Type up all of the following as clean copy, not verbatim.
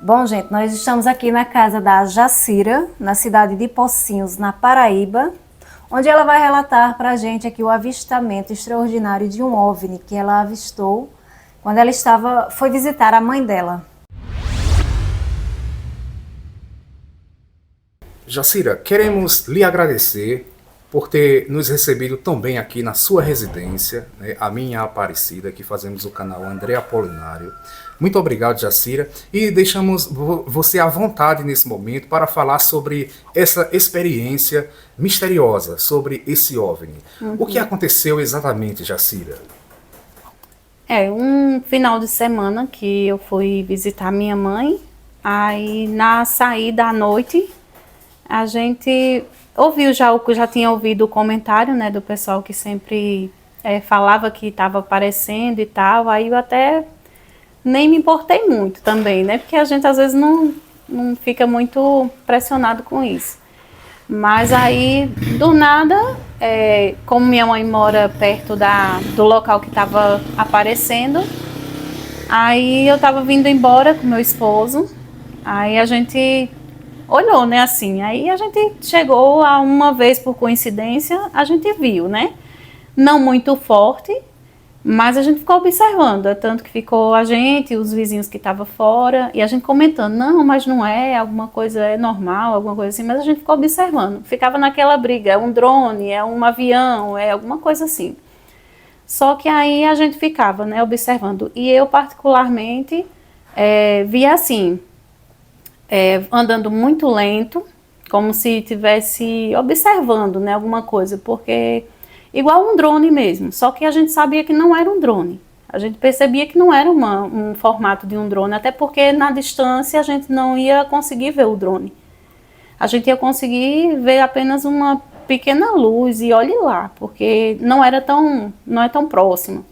Bom, gente, nós estamos aqui na casa da Jacira, na cidade de Pocinhos, na Paraíba, onde ela vai relatar para a gente aqui o avistamento extraordinário de um OVNI que ela avistou quando ela foi visitar a mãe dela. Jacira, queremos lhe agradecer por ter nos recebido tão bem aqui na sua residência, né, a minha Aparecida, que fazemos o canal André Apolinário. Muito obrigado, Jacira, e deixamos você à vontade nesse momento para falar sobre essa experiência misteriosa, sobre esse OVNI. O que aconteceu exatamente, Jacira? Um final de semana que eu fui visitar minha mãe, aí na saída à noite, a gente ouviu já tinha ouvido o comentário, né, do pessoal que sempre falava que estava aparecendo e tal, aí eu até nem me importei muito também, né, porque a gente às vezes não fica muito pressionado com isso. Mas aí, do nada, como minha mãe mora perto do local que estava aparecendo, aí eu estava vindo embora com meu esposo, aí a gente olhou, né, assim, aí a gente chegou a uma vez, por coincidência, a gente viu, né, não muito forte, mas a gente ficou observando, tanto que ficou a gente, os vizinhos que estavam fora, e a gente comentando, não, mas não é, alguma coisa é normal, alguma coisa assim, mas a gente ficou observando, ficava naquela briga, é um drone, é um avião, é alguma coisa assim. Só que aí a gente ficava, né, observando, e eu particularmente via assim, andando muito lento, como se estivesse observando, né, alguma coisa, porque igual um drone mesmo, só que a gente sabia que não era um drone. A gente percebia que não era um formato de um drone, até porque na distância a gente não ia conseguir ver o drone. A gente ia conseguir ver apenas uma pequena luz e olhe lá, porque não é tão próximo.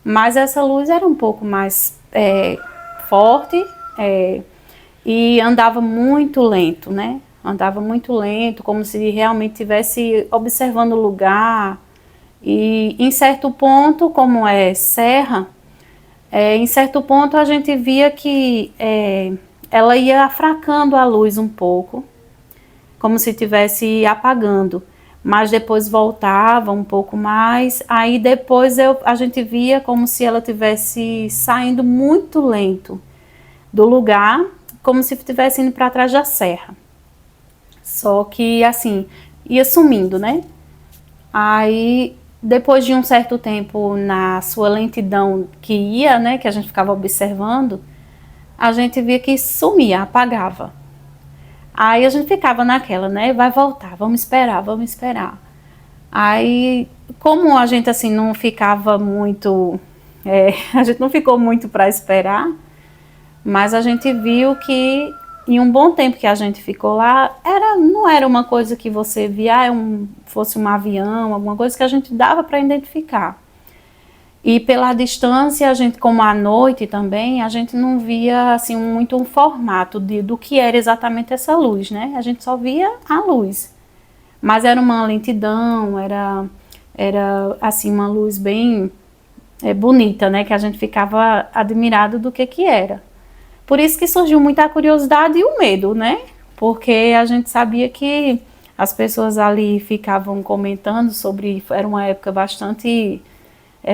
Mas essa luz era um pouco mais forte, e andava muito lento, né? Andava muito lento, como se realmente estivesse observando o lugar. E em certo ponto, como é serra, em certo ponto a gente via que ela ia fracando a luz um pouco, como se estivesse apagando. Mas depois voltava um pouco mais, aí depois a gente via como se ela estivesse saindo muito lento do lugar, como se estivesse indo para trás da serra. Só que, assim, ia sumindo, né? Aí, depois de um certo tempo, na sua lentidão que ia, né, que a gente ficava observando, a gente via que sumia, apagava. Aí a gente ficava naquela, né? Vai voltar, vamos esperar, vamos esperar. Aí, como a gente, assim, não ficava muito... a gente não ficou muito para esperar, mas a gente viu que em um bom tempo que a gente ficou lá, não era uma coisa que você via, fosse um avião, alguma coisa que a gente dava para identificar. E pela distância, a gente, como à noite também, a gente não via assim muito um formato do que era exatamente essa luz, né? A gente só via a luz. Mas era uma lentidão, era assim uma luz bem bonita, né? Que a gente ficava admirado do que era. Por isso que surgiu muita curiosidade e o medo, né? Porque a gente sabia que as pessoas ali ficavam comentando sobre... Era uma época bastante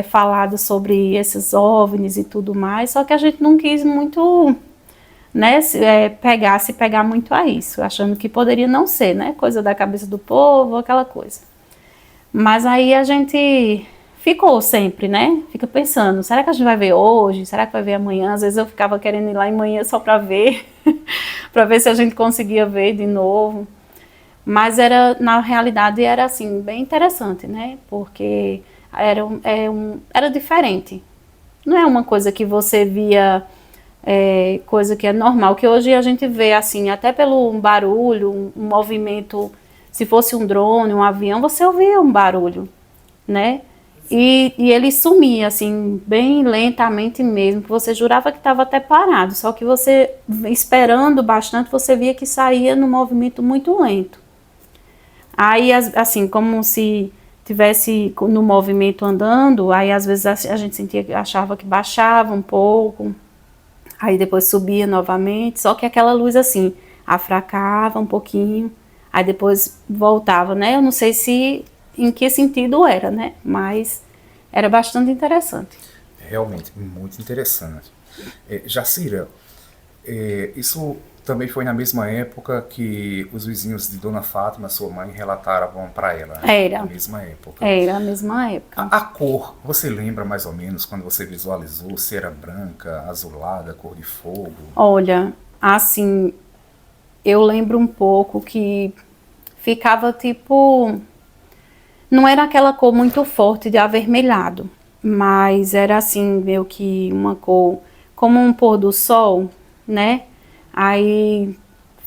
falada sobre esses OVNIs e tudo mais, só que a gente não quis muito, né, se pegar muito a isso, achando que poderia não ser, né? Coisa da cabeça do povo, aquela coisa. Mas aí a gente... ficou sempre, né? Fica pensando, será que a gente vai ver hoje? Será que vai ver amanhã? Às vezes eu ficava querendo ir lá amanhã só para ver, para ver se a gente conseguia ver de novo. Mas na realidade era assim, bem interessante, né? Porque era diferente. Não é uma coisa que você via, coisa que é normal, que hoje a gente vê assim, até pelo barulho, um movimento, se fosse um drone, um avião, você ouvia um barulho, né? E ele sumia, assim, bem lentamente mesmo, que você jurava que estava até parado, só que você, esperando bastante, você via que saía num movimento muito lento. Aí, assim, como se tivesse no movimento andando, aí às vezes a gente achava que baixava um pouco, Aí depois subia novamente, só que aquela luz assim, afracava um pouquinho, aí depois voltava, né? Eu não sei se em que sentido era, né? Mas era bastante interessante. Realmente, muito interessante. Jacira, isso também foi na mesma época que os vizinhos de Dona Fátima, sua mãe, relataram para ela, né? Era. Na mesma época. Era a mesma época. A cor, você lembra mais ou menos quando você visualizou se era branca, azulada, cor de fogo? Olha, assim, eu lembro um pouco que ficava tipo, não era aquela cor muito forte de avermelhado, mas era assim, meio que uma cor como um pôr do sol, né? Aí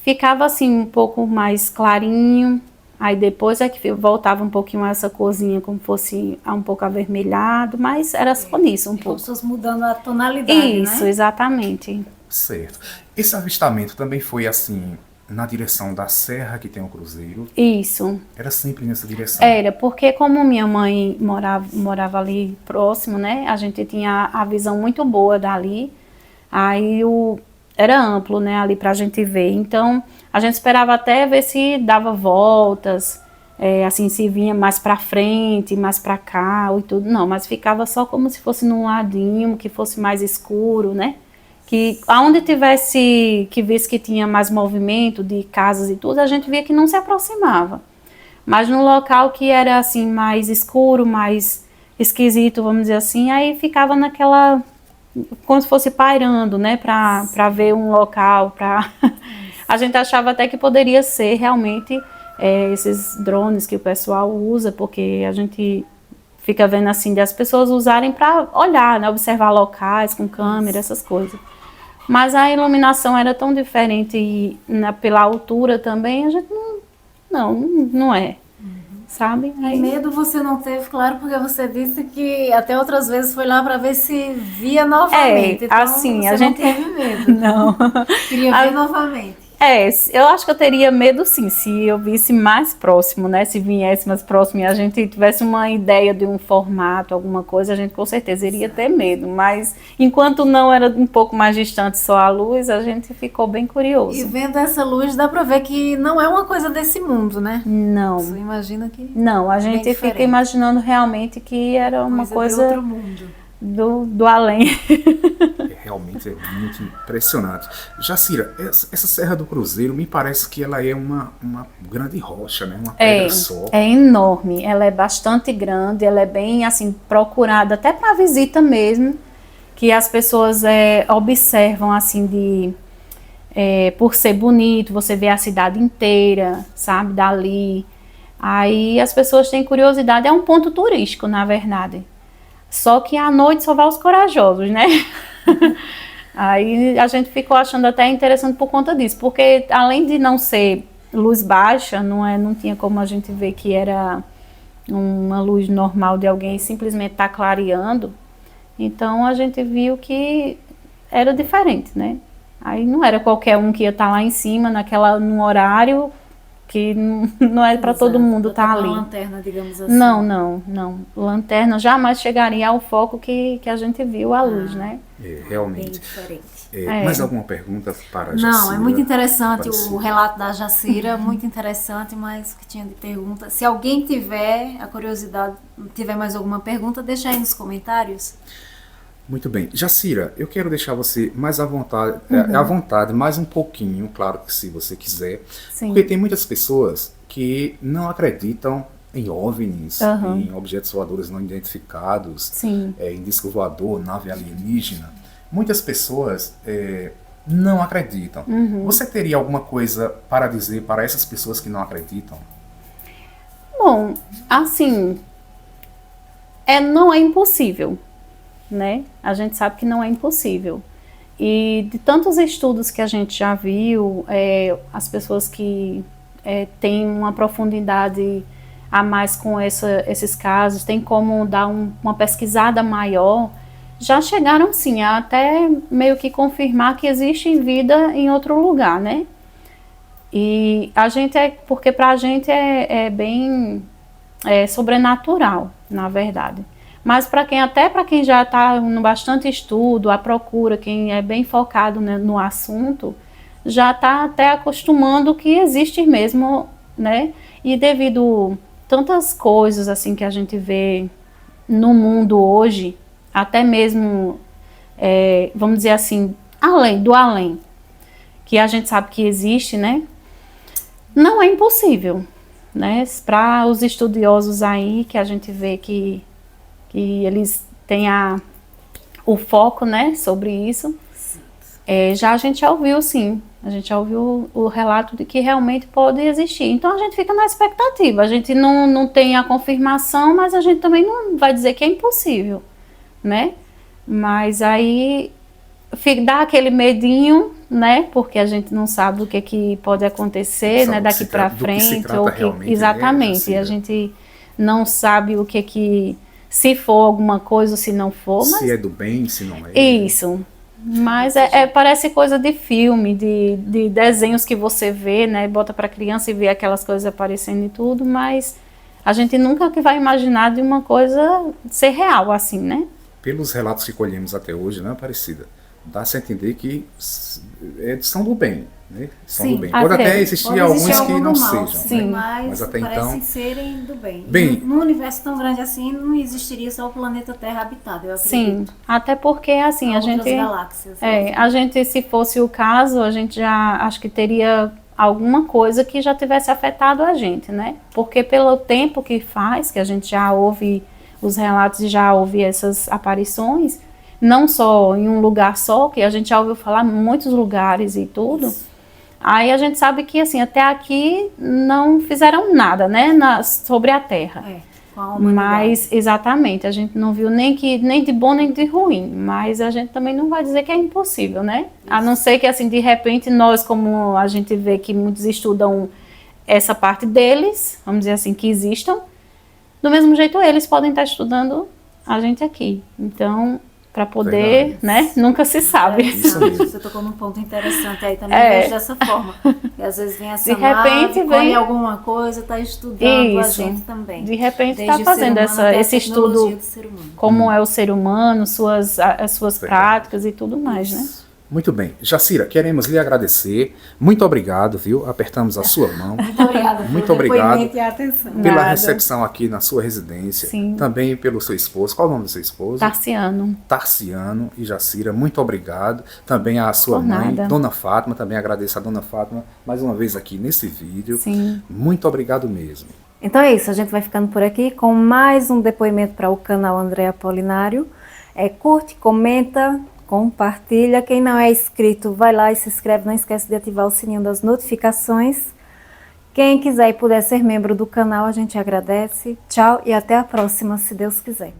ficava assim um pouco mais clarinho, aí depois é que voltava um pouquinho essa corzinha como fosse um pouco avermelhado, mas era só nisso um Como pouco. se fosse mudando a tonalidade, Isso, né? exatamente. Certo. Esse avistamento também foi assim, na direção da serra que tem o cruzeiro? Isso. Era sempre nessa direção? Era, porque como minha mãe morava ali próximo, né? A gente tinha a visão muito boa dali. Aí era amplo, né? Ali pra gente ver. Então, a gente esperava até ver se dava voltas, assim, se vinha mais pra frente, mais pra cá e tudo. Não, mas ficava só como se fosse num ladinho, que fosse mais escuro, né? Que aonde tivesse, que visse que tinha mais movimento de casas e tudo, a gente via que não se aproximava. Mas no local que era assim mais escuro, mais esquisito, vamos dizer assim, aí ficava naquela, como se fosse pairando, né, para ver um local, a gente achava até que poderia ser realmente esses drones que o pessoal usa, porque a gente fica vendo assim das pessoas usarem para olhar, né, observar locais com câmera, essas coisas. Mas a iluminação era tão diferente e pela altura também, a gente não é, sabe? E medo você não teve, claro, porque você disse que até outras vezes foi lá para ver se via novamente. Então, assim, você a gente não teve medo. Não. Queria ver novamente. Eu acho que eu teria medo sim, se eu visse mais próximo, né? Se viesse mais próximo e a gente tivesse uma ideia de um formato, alguma coisa, a gente com certeza iria ter medo. Mas enquanto não era um pouco mais distante só a luz, a gente ficou bem curioso. E vendo essa luz, dá para ver que não é uma coisa desse mundo, né? Não. Você imagina que... Não, a gente fica imaginando realmente que era uma coisa de outro mundo. Do além. Realmente é muito impressionante. Jacira, essa Serra do Cruzeiro me parece que ela é uma grande rocha, né? Uma pedra só. É enorme, ela é bastante grande, ela é bem assim procurada até para visita mesmo, que as pessoas observam assim por ser bonito, você vê a cidade inteira, sabe, dali. Aí as pessoas têm curiosidade, é um ponto turístico, na verdade. Só que à noite só vai os corajosos, né? Aí a gente ficou achando até interessante por conta disso, porque além de não ser luz baixa, não tinha como a gente ver que era uma luz normal de alguém simplesmente tá clareando. Então a gente viu que era diferente, né? Aí não era qualquer um que ia estar lá em cima num horário que não é para todo mundo estar ali. Uma lanterna, digamos assim. Não. Lanterna jamais chegaria ao foco que a gente viu a luz, né? Realmente. Bem diferente. Mais alguma pergunta para a Jacira? Não, é muito interessante o relato da Jacira, muito interessante, mas o que tinha de pergunta. Se alguém tiver a curiosidade, tiver mais alguma pergunta, deixa aí nos comentários. Muito bem. Jacira, eu quero deixar você mais à vontade, mais um pouquinho, claro que se você quiser. Sim. Porque tem muitas pessoas que não acreditam em OVNIs, em objetos voadores não identificados, Sim. Em disco voador, nave alienígena. Muitas pessoas não acreditam. Você teria alguma coisa para dizer para essas pessoas que não acreditam? Bom, assim, não é impossível, né? A gente sabe que não é impossível. E de tantos estudos que a gente já viu, as pessoas que têm uma profundidade a mais com esses casos, tem como dar uma pesquisada maior, já chegaram sim a até meio que confirmar que existe vida em outro lugar, né? E a gente porque pra gente é bem sobrenatural, na verdade. Mas até para quem já está no bastante estudo, à procura, quem é bem focado, né, no assunto, já está até acostumando que existe mesmo, né? E devido tantas coisas assim que a gente vê no mundo hoje, até mesmo, vamos dizer assim, além, que a gente sabe que existe, né? Não é impossível, né? Para os estudiosos aí, que a gente vê que eles têm o foco, né, sobre isso, já a gente já ouviu, sim. A gente já ouviu o relato de que realmente pode existir. Então a gente fica na expectativa. A gente não tem a confirmação, mas a gente também não vai dizer que é impossível, né? Mas aí dá aquele medinho, né? Porque a gente não sabe o que pode acontecer, né? Daqui para frente. Exatamente. Né, a gente não sabe o que se for alguma coisa ou se não for. Se mas é do bem, se não é. Isso. Mas parece coisa de filme, de desenhos que você vê, né? Bota para criança e vê aquelas coisas aparecendo e tudo, mas a gente nunca que vai imaginar de uma coisa ser real assim, né? Pelos relatos que colhemos até hoje, né, Aparecida, dá-se a entender que são do bem, né? São Sim, do bem. Pode até existir alguns que não mal, sejam, sim, né? mas até parecem então serem do bem. Bem, Num universo tão grande assim, não existiria só o planeta Terra habitado, eu acredito. Sim, até porque assim, a gente galáxias. a gente, se fosse o caso, a gente já acho que teria alguma coisa que já tivesse afetado a gente, né? Porque pelo tempo que faz, que a gente já ouve os relatos e já ouve essas aparições, não só em um lugar só, que a gente já ouviu falar em muitos lugares e tudo. Isso. Aí a gente sabe que assim, até aqui não fizeram nada, né, sobre a Terra. Com a humanidade. Mas exatamente, a gente não viu nem de bom nem de ruim, mas a gente também não vai dizer que é impossível, né? Isso. A não ser que assim, de repente, nós, como a gente vê que muitos estudam essa parte deles, vamos dizer assim, que existam, do mesmo jeito eles podem estar estudando a gente aqui. Então, para poder, né? Nunca se sabe. Isso mesmo. Você tocou num ponto interessante aí, também vejo dessa forma. E às vezes vem essa de repente vem alguma coisa, está estudando isso. A gente também. De repente está fazendo esse estudo, como é o ser humano, as suas práticas e tudo mais, né? Muito bem. Jacira, queremos lhe agradecer. Muito obrigado, viu? Apertamos a sua mão. Muito obrigada. Muito obrigado e atenção. Pela recepção aqui na sua residência. Sim. Também pelo seu esposo. Qual é o nome do seu esposo? Tarciano e Jacira, muito obrigado. Também a sua mãe, Dona Fátima. Também agradeço a Dona Fátima mais uma vez aqui nesse vídeo. Sim. Muito obrigado mesmo. Então é isso, a gente vai ficando por aqui com mais um depoimento para o canal André Apolinário. Curte, comenta, compartilha. Quem não é inscrito, vai lá e se inscreve. Não esquece de ativar o sininho das notificações. Quem quiser e puder ser membro do canal, a gente agradece. Tchau e até a próxima, se Deus quiser.